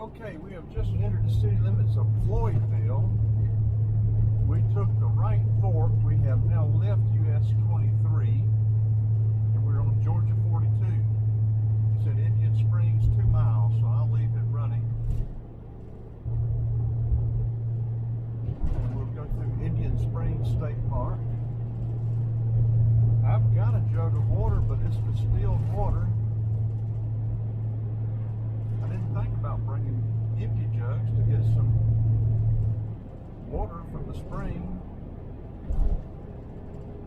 Okay, we have just entered the city limits of Floydville. We took the right fork. We have now left US 23 and we're on Georgia 42. It said Indian Springs 2 miles, so I'll leave it running. And we'll go through Indian Springs State Park. I've got a jug of water, but it's distilled water. I didn't think about bringing empty jugs to get some water from the spring.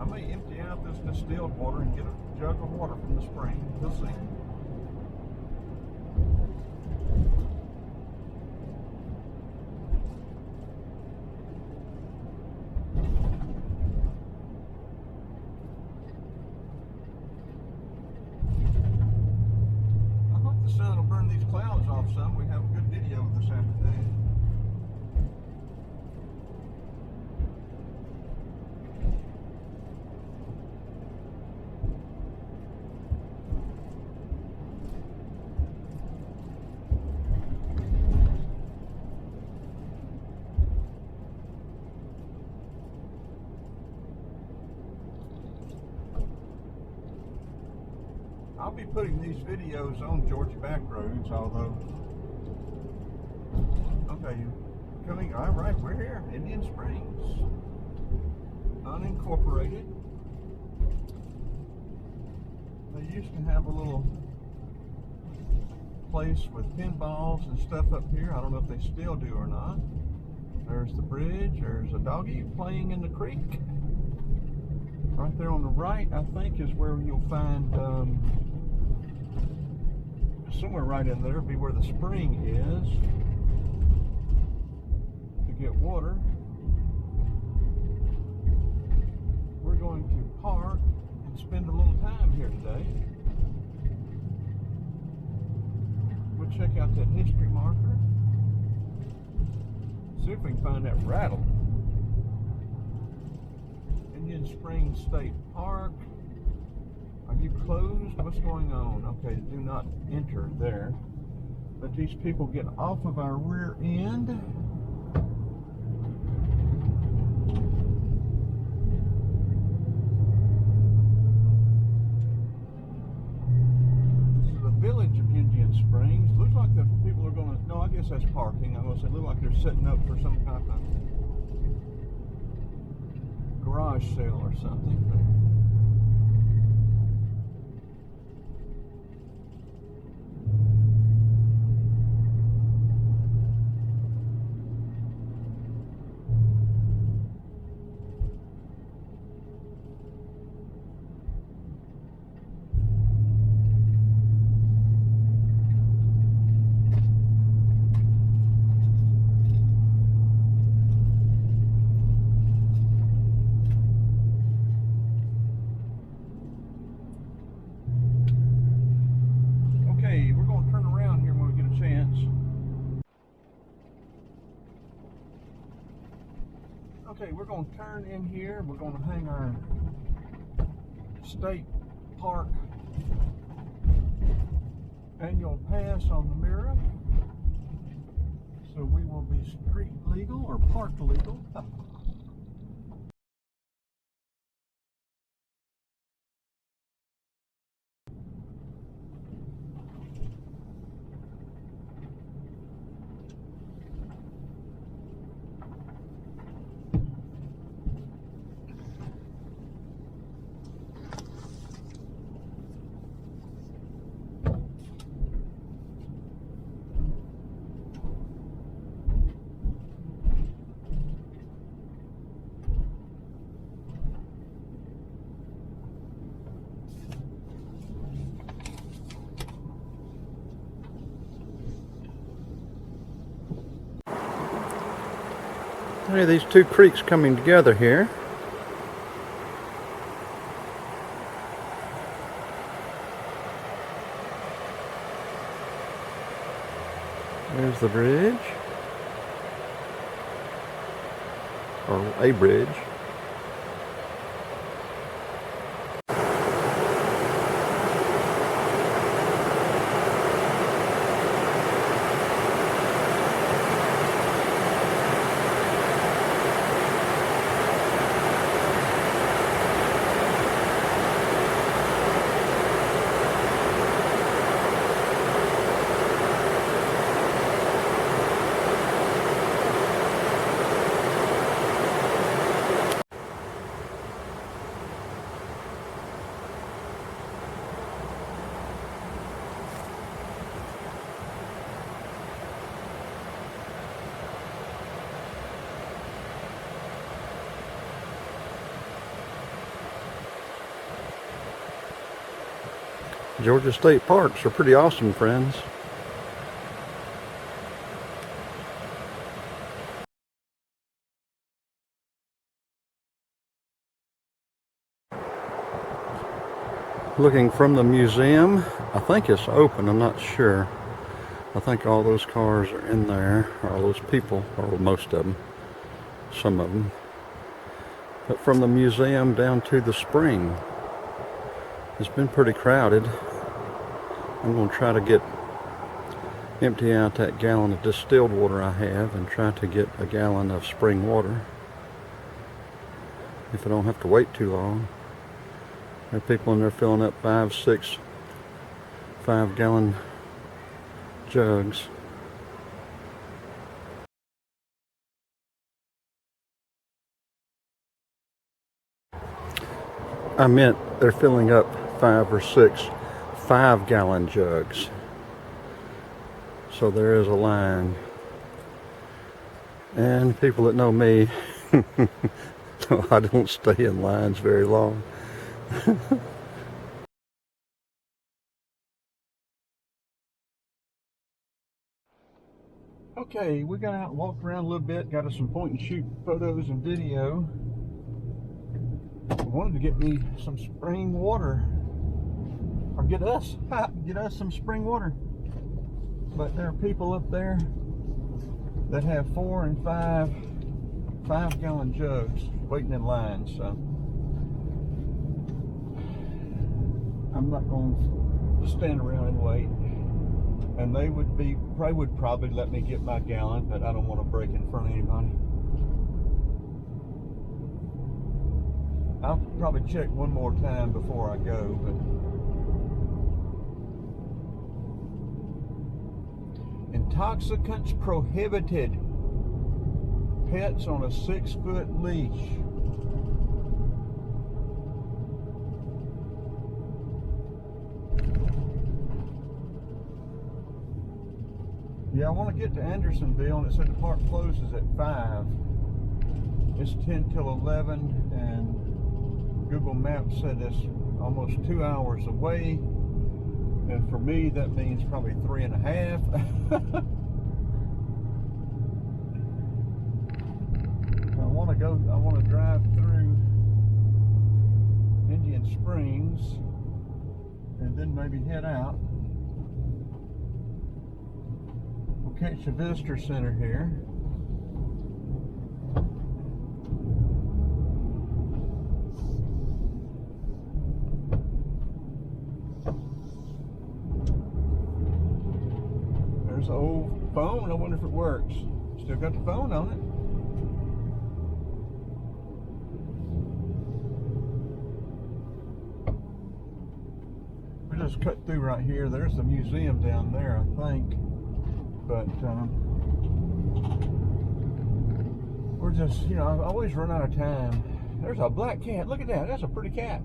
I may empty out this distilled water and get a jug of water from the spring. We'll see. I hope the sun will burn these clouds off some. We have a good video this afternoon. I'll be putting these videos on Georgia back roads, although, okay, coming, all right, we're here, Indian Springs, unincorporated. They used to have a little place with pinballs and stuff up here. I don't know if they still do or not. There's the bridge, there's a doggy playing in the creek. Right there on the right, I think, is where you'll find, somewhere right in there, be where the spring is to get water. We're going to park and spend a little time here today. We'll check out that history marker. See if we can find that rattle. Indian Springs State Park. Are you closed? What's going on? Okay, do not enter there. Let these people get off of our rear end. This is the village of Indian Springs. Looks like the people are going to, no, I guess that's parking. I'm going to say, look like they're setting up for some kind of garage sale or something. We're going to turn around here when we get a chance. Okay, we're going to turn in here. We're going to hang our state park annual pass on the mirror. So we will be street legal or park legal. Hey, these two creeks coming together here. There's the bridge, or a bridge. Georgia state parks are pretty awesome, friends. Looking from the museum, I think it's open, I'm not sure. I think all those cars are in there, or all those people, or most of them, some of them. But from the museum down to the spring, it's been pretty crowded. I'm going to try to empty out that gallon of distilled water I have and try to get a gallon of spring water, if I don't have to wait too long. There are people in there filling up 5, 6, 5-gallon jugs. I meant they're filling up 5 or 6 5-gallon jugs. So there is a line. And people that know me, I don't stay in lines very long. Okay, we got out and walked around a little bit, got us some point and shoot photos and video. I wanted to get me some spring water, or get us some spring water. But there are people up there that have 4 and 5-gallon jugs waiting in line, so I'm not going to stand around and wait. And they would probably let me get my gallon, but I don't want to break in front of anybody. I'll probably check one more time before I go, but intoxicants prohibited. Pets on a 6-foot leash. Yeah, I want to get to Andersonville, and it said the park closes at 5. It's 10 till 11, and Google Maps said it's almost 2 hours away. And for me, that means probably 3.5. I want to drive through Indian Springs and then maybe head out. We'll catch the visitor center here. There's an old phone. I wonder if it works. Still got the phone on it. We just cut through right here. There's the museum down there, I think. But we're just, I always run out of time. There's a black cat. Look at that. That's a pretty cat.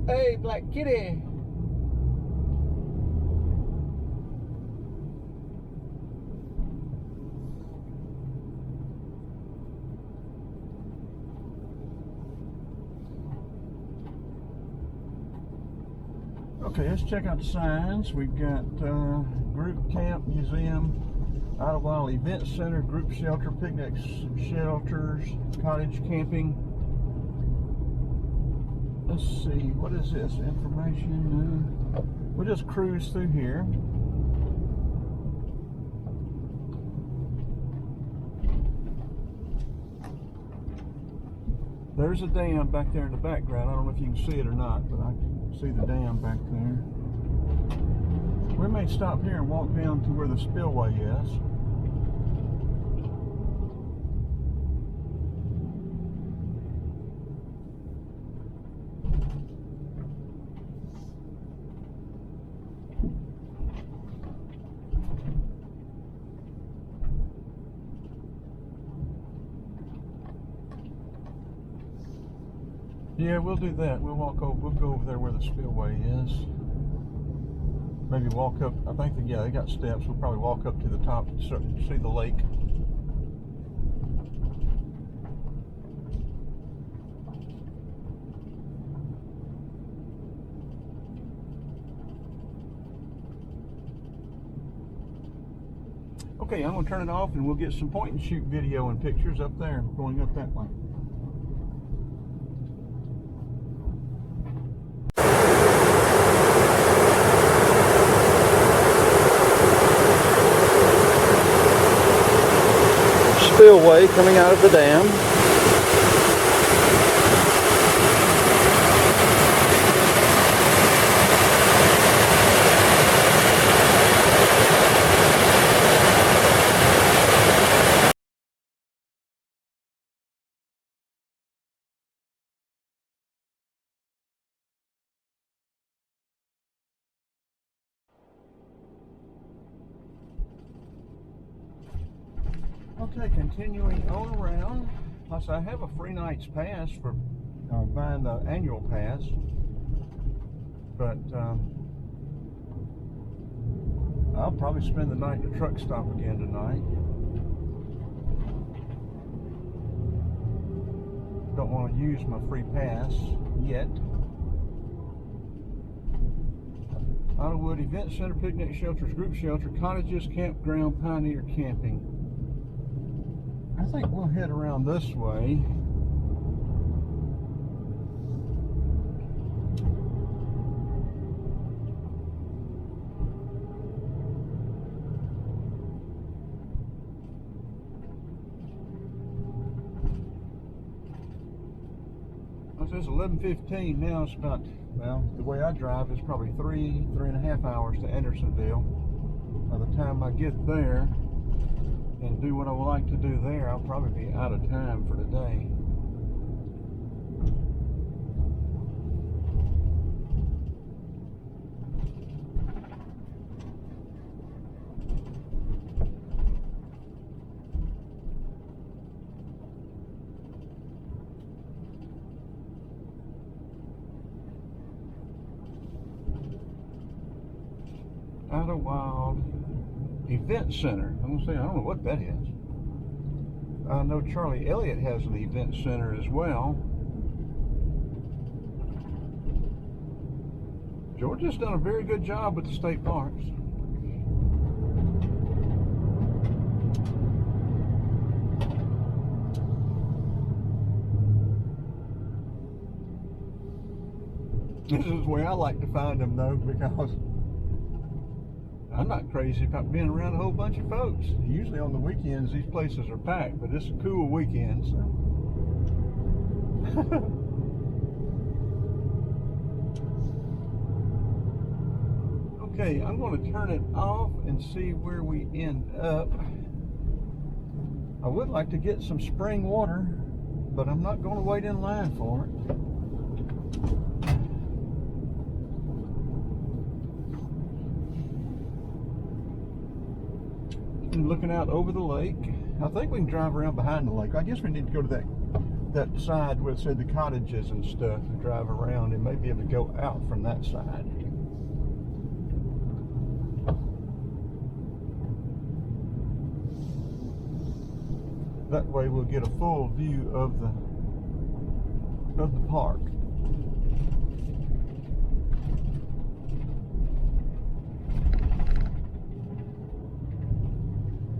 Hey, black kitty. Okay, let's check out the signs. We've got group camp, museum, Idlewild Event Center, group shelter, picnic shelters, cottage camping. Let's see, what is this? Information. We'll just cruise through here. There's a dam back there in the background. I don't know if you can see it or not, but I can see the dam back there. We may stop here and walk down to where the spillway is. Yeah, we'll do that. We'll walk over. We'll go over there where the spillway is. Maybe walk up. I think yeah, they got steps. We'll probably walk up to the top to see the lake. Okay, I'm gonna turn it off and we'll get some point and shoot video and pictures up there, going up that way. Spillway coming out of the dam. Okay, continuing on around. Plus, I have a free night's pass for buying the annual pass, but I'll probably spend the night at the truck stop again tonight. Don't want to use my free pass yet. Otterwood Event Center, picnic shelters, group shelter, cottages, campground, pioneer camping. I think we'll head around this way. It's 11:15 now. It's about, well, the way I drive is probably 3.5 hours to Andersonville. By the time I get there and do what I would like to do there, I'll probably be out of time for today. Idlewild Event Center. I'm gonna say, I don't know what that is. I know Charlie Elliott has an event center as well. Georgia's done a very good job with the state parks. This is the way I like to find them, though, because I'm not crazy about being around a whole bunch of folks. Usually on the weekends, these places are packed, but it's a cool weekend, so. Okay, I'm going to turn it off and see where we end up. I would like to get some spring water, but I'm not going to wait in line for it. Looking out over the lake. I think we can drive around behind the lake. I guess we need to go to that side where it said the cottages and stuff and drive around and maybe able to go out from that side. That way we'll get a full view of the park.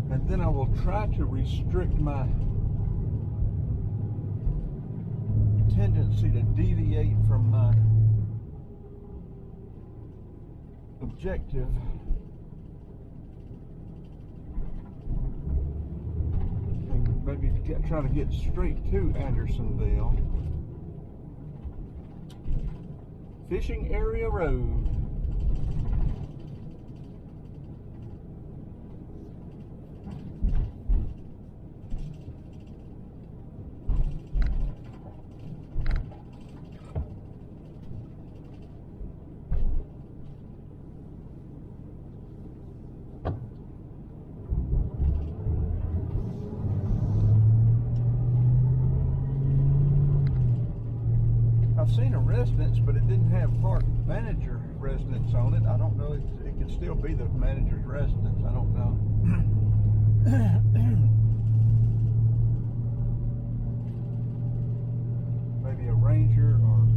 And then I will try to restrict my tendency to deviate from my objective. And maybe try to get straight to Andersonville. Fishing Area Road. I've seen a residence, but it didn't have park manager residence on it. I don't know if it could still be the manager's residence. I don't know. Maybe a ranger or...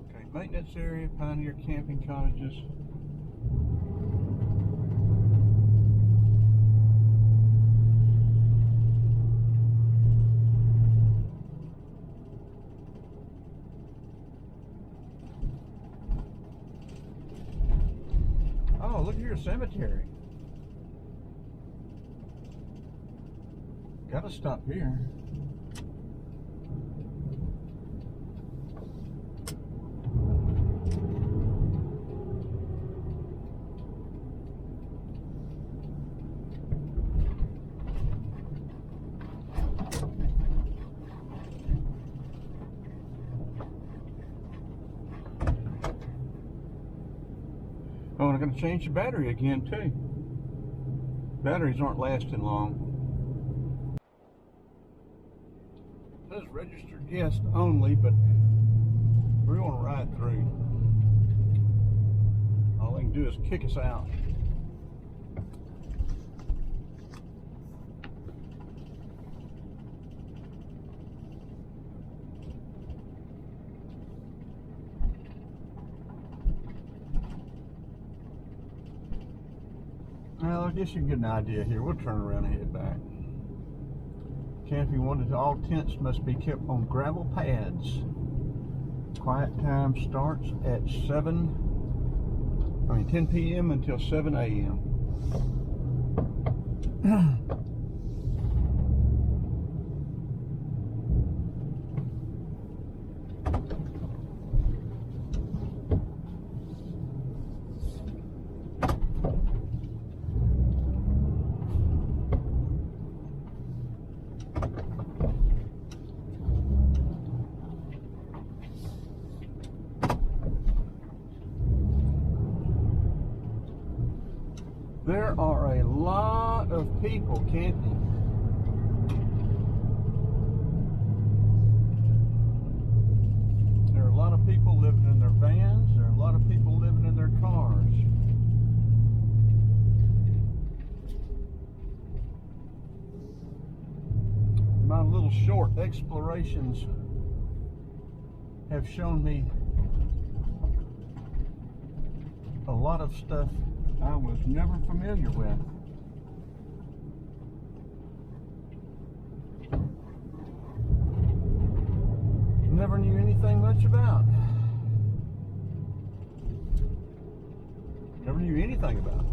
Okay. Maintenance area, Pioneer Camping Cottages. Oh, look here, cemetery. Gotta stop here. Oh, and I'm going to change the battery again too. Batteries aren't lasting long. It says registered guest only, but we're going to ride through. All they can do is kick us out. Well, I guess you can get an idea here. We'll turn around and head back. Camping wanted all tents must be kept on gravel pads. Quiet time starts at 10 p.m. until 7 a.m. There are a lot of people camping. There are a lot of people living in their vans. There are a lot of people living in their cars. My little short explorations have shown me a lot of stuff I was never familiar with. Never knew anything much about. Never knew anything about.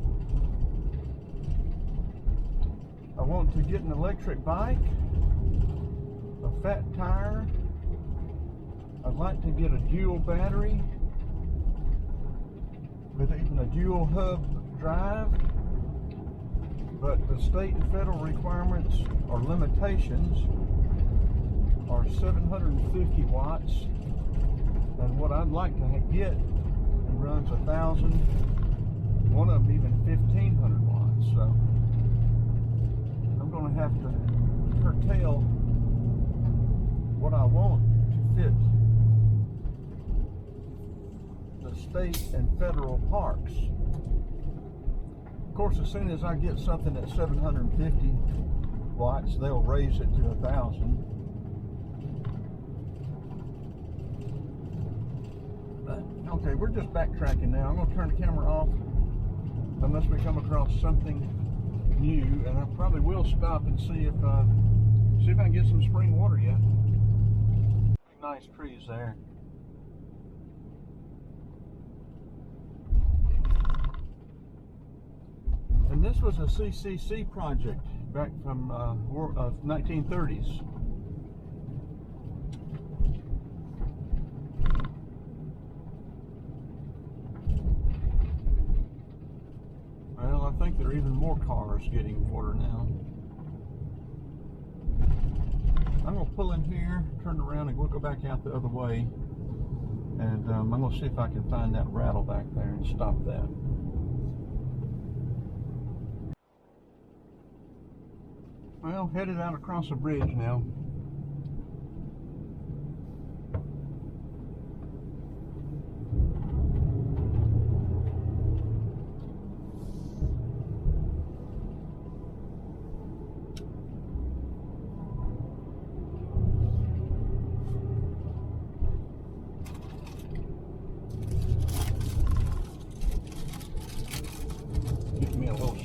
I want to get an electric bike, a fat tire. I'd like to get a dual battery with even a dual hub drive, but the state and federal requirements or limitations are 750 watts, and what I'd like to get runs 1,000, one of them even 1,500 watts. So I'm going to have to curtail what I want to fit the state and federal parks. Of course, as soon as I get something at 750 watts, they'll raise it to 1,000. Okay, we're just backtracking now. I'm going to turn the camera off unless we come across something new, and I probably will stop and see if I can get some spring water yet. Nice trees there. And this was a CCC project back from 1930s. Well, I think there are even more cars getting water now. I'm going to pull in here, turn around, and we'll go back out the other way. And I'm going to see if I can find that rattle back there and stop that. Well, headed out across a bridge now.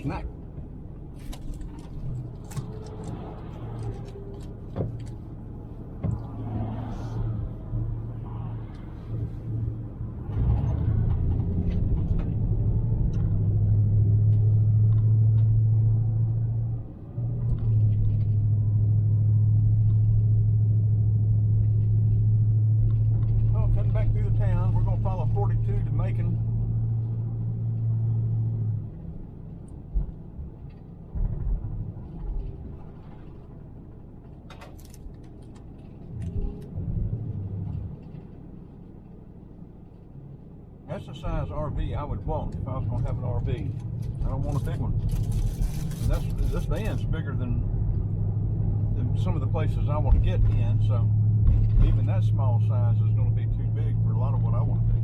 snack. Cutting back through the town, we're going to follow 42 to Macon. That's the size RV I would want if I was going to have an RV. I don't want a big one. And this van's bigger than some of the places I want to get in, so even that small size is going to be too big for a lot of what I want to do.